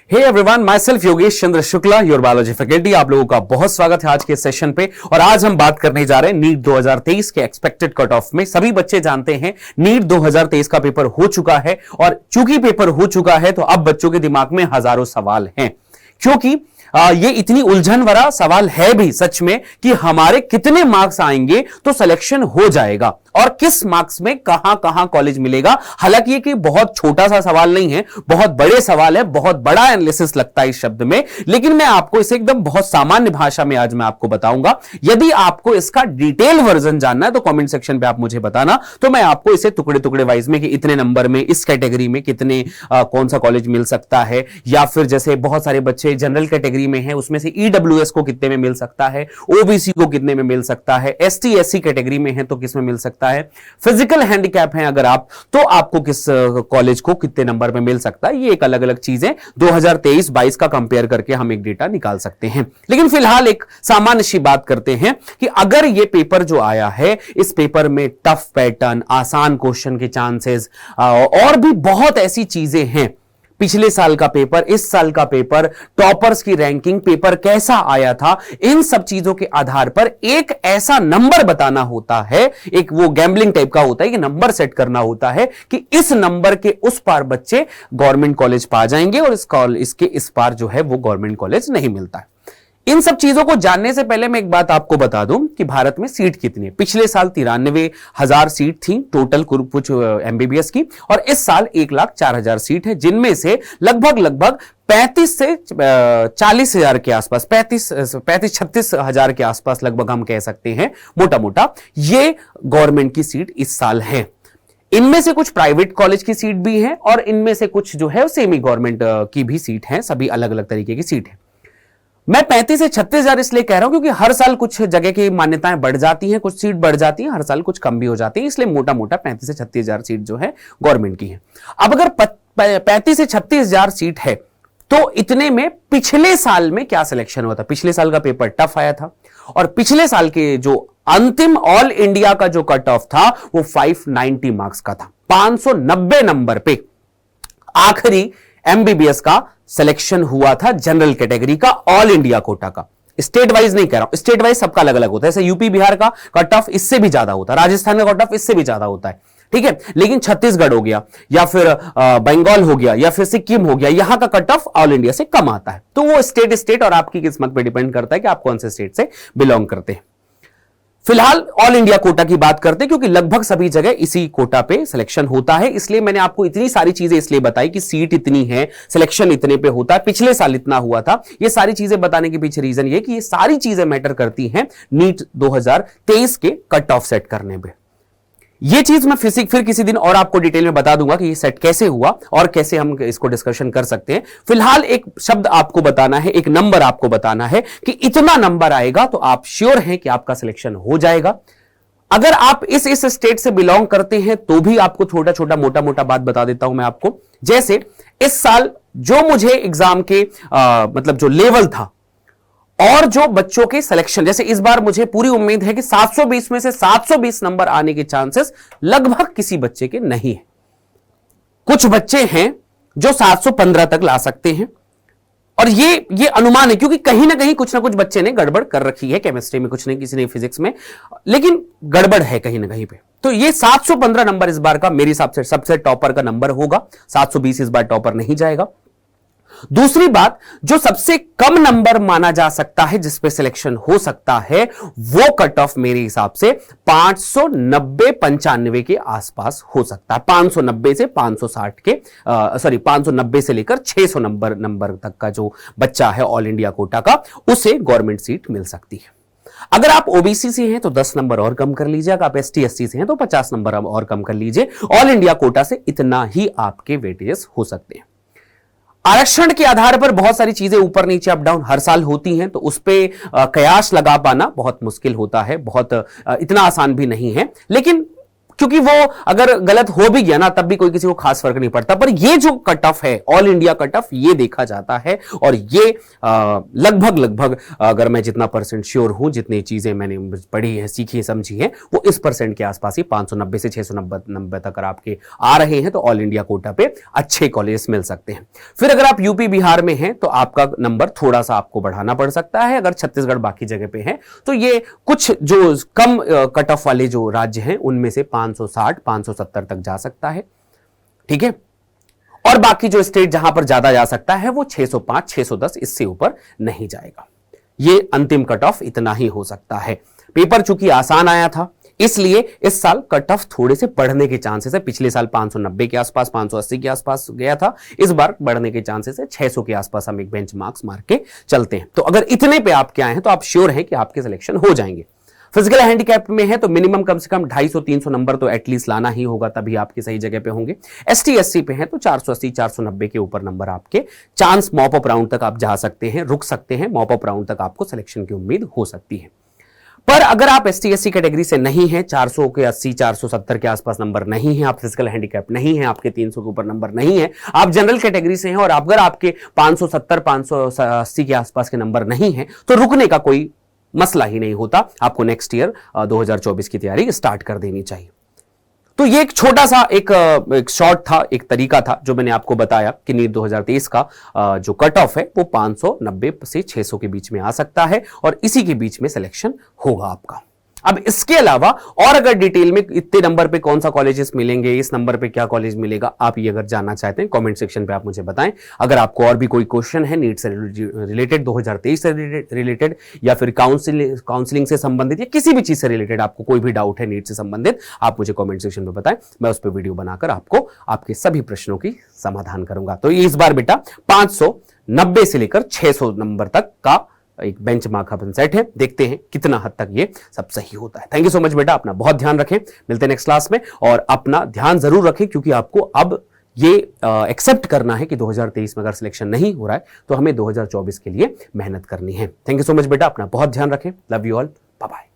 Hey everyone, myself Yogesh Chandra Shukla, your biology faculty. आप लोगों का बहुत स्वागत है आज के सेशन पे। और आज हम बात करने जा रहे हैं नीट 2023 के एक्सपेक्टेड कट ऑफ में। सभी बच्चे जानते हैं नीट 2023 का पेपर हो चुका है, और चूंकि पेपर हो चुका है तो अब बच्चों के दिमाग में हजारों सवाल हैं, क्योंकि ये इतनी उलझन भरा सवाल है भी सच में कि हमारे कितने मार्क्स आएंगे तो सिलेक्शन हो जाएगा, और किस मार्क्स में कहां कहां कॉलेज मिलेगा। हालांकि ये कि बहुत छोटा सा सवाल नहीं है, बहुत बड़े सवाल है, बहुत बड़ा एनालिसिस लगता है इस शब्द में, लेकिन मैं आपको इसे एकदम बहुत सामान्य भाषा में आज मैं आपको बताऊंगा। यदि आपको इसका डिटेल वर्जन जानना है तो कमेंट सेक्शन पे आप मुझे बताना, तो मैं आपको इसे टुकड़े टुकड़े वाइज में कि इतने नंबर में इस कैटेगरी में कितने कौन सा कॉलेज मिल सकता है, या फिर जैसे बहुत सारे बच्चे जनरल कैटेगरी में है उसमें से ईडब्ल्यूएस को कितने में मिल सकता है, ओबीसी को कितने में मिल सकता है, एसटी एससी कैटेगरी में है तो किस में मिल सकता है, फिजिकल हैंडीकैप है अगर आप तो आपको किस कॉलेज को कितने नंबर में मिल सकता है। ये एक अलग अलग चीजें 2023-22 का कंपेयर करके हम एक डेटा निकाल सकते हैं। लेकिन फिलहाल एक सामान्य सी बात करते हैं कि अगर ये पेपर जो आया है, इस पेपर में टफ पैटर्न, आसान क्वेश्चन के चांसेस और भी बहुत ऐसी चीजें हैं, पिछले साल का पेपर, इस साल का पेपर, टॉपर्स की रैंकिंग, पेपर कैसा आया था, इन सब चीजों के आधार पर एक ऐसा नंबर बताना होता है, एक वो गैम्बलिंग टाइप का होता है कि नंबर सेट करना होता है कि इस नंबर के उस पार बच्चे गवर्नमेंट कॉलेज पा जाएंगे और इसके इस पार जो है वो गवर्नमेंट कॉलेज नहीं मिलता है। इन सब चीजों को जानने से पहले मैं एक बात आपको बता दूं कि भारत में सीट कितनी है। पिछले साल 93,000 सीट थी टोटल कुछ एमबीबीएस की, और इस साल 1,04,000 सीट है, जिनमें से लगभग 35 से 40,000 के आसपास, 35-36 हजार के आसपास लगभग हम कह सकते हैं मोटा मोटा ये गवर्नमेंट की सीट इस साल है। इनमें से कुछ प्राइवेट कॉलेज की सीट भी है और इनमें से कुछ जो है सेमी गवर्नमेंट की भी सीट है, सभी अलग अलग तरीके की सीट है। मैं 35 से 36,000 इसलिए कह रहा हूं क्योंकि हर साल कुछ जगह की मान्यताएं बढ़ जाती हैं, कुछ सीट बढ़ जाती हैं, हर साल कुछ कम भी हो जाती है, इसलिए मोटा मोटा 35 से 36,000 सीट जो है गवर्नमेंट की है। अब अगर 35 से 36,000 सीट है तो इतने में पिछले साल में क्या सिलेक्शन हुआ था। पिछले साल का पेपर टफ आया था, और पिछले साल के जो अंतिम ऑल इंडिया का जो कट ऑफ था वो 590 मार्क्स का था। 590 नंबर पे आखिरी एमबीबीएस का सिलेक्शन हुआ था, जनरल कैटेगरी का, ऑल इंडिया कोटा का। स्टेट वाइज नहीं कह रहा हूं, स्टेट वाइज सबका अलग अलग होता है। जैसे यूपी बिहार का कट ऑफ इससे भी ज्यादा होता है, राजस्थान का कट ऑफ इससे भी ज्यादा होता है, ठीक है। लेकिन छत्तीसगढ़ हो गया, या फिर बंगाल हो गया, या फिर सिक्किम हो गया, यहां का कट ऑफ ऑल इंडिया से कम आता है। तो वो स्टेट और आपकी किस्मत पे डिपेंड करता है कि आप कौन से स्टेट से बिलोंग करते हैं। फिलहाल ऑल इंडिया कोटा की बात करते हैं क्योंकि लगभग सभी जगह इसी कोटा पे सिलेक्शन होता है, इसलिए मैंने आपको इतनी सारी चीजें इसलिए बताई कि सीट इतनी है, सिलेक्शन इतने पे होता है, पिछले साल इतना हुआ था। ये सारी चीजें बताने के पीछे रीजन ये कि ये सारी चीजें मैटर करती हैं नीट 2023 के कट ऑफ सेट करने में। ये चीज मैं फिर किसी दिन और आपको डिटेल में बता दूंगा कि ये सेट कैसे हुआ और कैसे हम इसको डिस्कशन कर सकते हैं। फिलहाल एक शब्द आपको बताना है, एक नंबर आपको बताना है कि इतना नंबर आएगा तो आप श्योर हैं कि आपका सिलेक्शन हो जाएगा। अगर आप इस स्टेट से बिलोंग करते हैं तो भी आपको छोटा छोटा मोटा मोटा बात बता देता हूं मैं आपको। जैसे इस साल जो मुझे एग्जाम के मतलब जो लेवल था और जो बच्चों के सिलेक्शन, जैसे इस बार मुझे पूरी उम्मीद है कि 720 में से 720 नंबर आने के चांसेस लगभग किसी बच्चे के नहीं है। कुछ बच्चे हैं जो 715 तक ला सकते हैं, और ये अनुमान है क्योंकि कहीं ना कहीं कुछ ना कुछ बच्चे ने गड़बड़ कर रखी है, केमिस्ट्री में कुछ नहीं, किसी ने फिजिक्स में, लेकिन गड़बड़ है कहीं ना कहीं पे। तो ये 715 नंबर इस बार का मेरे हिसाब से सबसे टॉपर का नंबर होगा। 720 इस बार टॉपर नहीं जाएगा। दूसरी बात, जो सबसे कम नंबर माना जा सकता है जिस पे सिलेक्शन हो सकता है, वो कट ऑफ मेरे हिसाब से 590-95 के आसपास हो सकता है। 590 से 560 के 590 से लेकर 600 नंबर तक का जो बच्चा है ऑल इंडिया कोटा का, उसे गवर्नमेंट सीट मिल सकती है। अगर आप ओबीसी से हैं तो 10 नंबर और कम कर लीजिए, अगर आप एसटी एससी से हैं तो 50 नंबर और कम कर लीजिए। ऑल इंडिया कोटा से इतना ही आपके वेटेजेस हो सकते हैं। आरक्षण के आधार पर बहुत सारी चीजें ऊपर नीचे अप डाउन हर साल होती हैं, तो उस पर कयास लगा पाना बहुत मुश्किल होता है, बहुत इतना आसान भी नहीं है। लेकिन क्योंकि वो अगर गलत हो भी गया ना तब भी कोई किसी को खास फर्क नहीं पड़ता। पर ये जो कट ऑफ है, ऑल इंडिया कट ऑफ, ये देखा जाता है और ये लगभग लगभग, अगर मैं जितना परसेंट श्योर हूं, जितनी चीजें मैंने पढ़ी है, सीखी है, समझी है, वो इस परसेंट के आसपास ही 590 से 690 तक अगर आपके आ रहे हैं तो ऑल इंडिया कोटा पे अच्छे कॉलेज मिल सकते हैं। फिर अगर आप यूपी बिहार में हैं तो आपका नंबर थोड़ा सा आपको बढ़ाना पड़ सकता है। अगर छत्तीसगढ़ बाकी जगह पे है तो ये कुछ जो कम कट ऑफ वाले जो राज्य हैं उनमें से 560 570 तक जा सकता है, ठीक है। और बाकी जो स्टेट जहां पर ज्यादा जा सकता है वो 605 610, इससे ऊपर नहीं जाएगा। ये अंतिम कट ऑफ इतना ही हो सकता है। पेपर चूंकि आसान आया था इसलिए इस साल कट ऑफ थोड़े से बढ़ने के चांसेस है। पिछले साल 590 के आसपास, 580 के आसपास गया था, इस बार बढ़ने के चांसेस है। 600 के आसपास हम एक बेंचमार्क्स मार के चलते हैं। तो अगर इतने पे आपके आए हैं तो आप श्योर हैं कि आपके सिलेक्शन हो जाएंगे। फिजिकल हैंडीकैप में है तो मिनिमम कम से कम 250-300 नंबर तो एटलीस्ट लाना ही होगा, तभी आपके सही जगह पे होंगे। एसटी एससी पे है तो 480 490 के ऊपर नंबर आपके चांस मॉप अप राउंड तक आप जा सकते हैं, रुक सकते हैं, मॉप अप राउंड तक आपको सिलेक्शन की उम्मीद हो सकती है। पर अगर आप एसटी एससी कैटेगरी से नहीं है, 400 के 80 470 के आसपास नंबर नहीं है, आप फिजिकल हैंडीकैप नहीं है, आपके 300 के ऊपर नंबर नहीं है, आप जनरल कैटेगरी से हैं और अगर आपके 570 580 के आसपास के नंबर नहीं है तो रुकने का कोई मसला ही नहीं होता। आपको नेक्स्ट ईयर 2024 की तैयारी स्टार्ट कर देनी चाहिए। तो ये एक छोटा सा एक शॉर्ट था, एक तरीका था जो मैंने आपको बताया कि नीट 2023 का जो कट ऑफ है वो 590 से 600 के बीच में आ सकता है और इसी के बीच में सिलेक्शन होगा आपका। अब इसके अलावा और अगर डिटेल में इतने नंबर पे कौन सा कॉलेजेस मिलेंगे, इस नंबर पे क्या कॉलेज मिलेगा, आप ये अगर जानना चाहते हैं कमेंट सेक्शन पे आप मुझे बताएं। अगर आपको और भी कोई क्वेश्चन है नीट से रिलेटेड, 2023 से रिलेटेड या फिर काउंसलिंग से संबंधित या किसी भी चीज से रिलेटेड आपको कोई भी डाउट है नीट से संबंधित, आप मुझे कॉमेंट सेक्शन में बताएं। मैं उस पर वीडियो बनाकर आपको आपके सभी प्रश्नों की समाधान करूंगा। तो इस बार बेटा 590 से लेकर 600 नंबर तक का एक बेंचमार्क अपन सेट है, देखते हैं कितना हद तक ये सब सही होता है। थैंक यू सो मच बेटा, अपना बहुत ध्यान रखें। मिलते हैं नेक्स्ट क्लास में और अपना ध्यान जरूर रखें क्योंकि आपको अब ये एक्सेप्ट करना है कि 2023 में अगर सिलेक्शन नहीं हो रहा है तो हमें 2024 के लिए मेहनत करनी है। थैंक यू सो मच बेटा, अपना बहुत ध्यान रखें। Love you all, bye bye.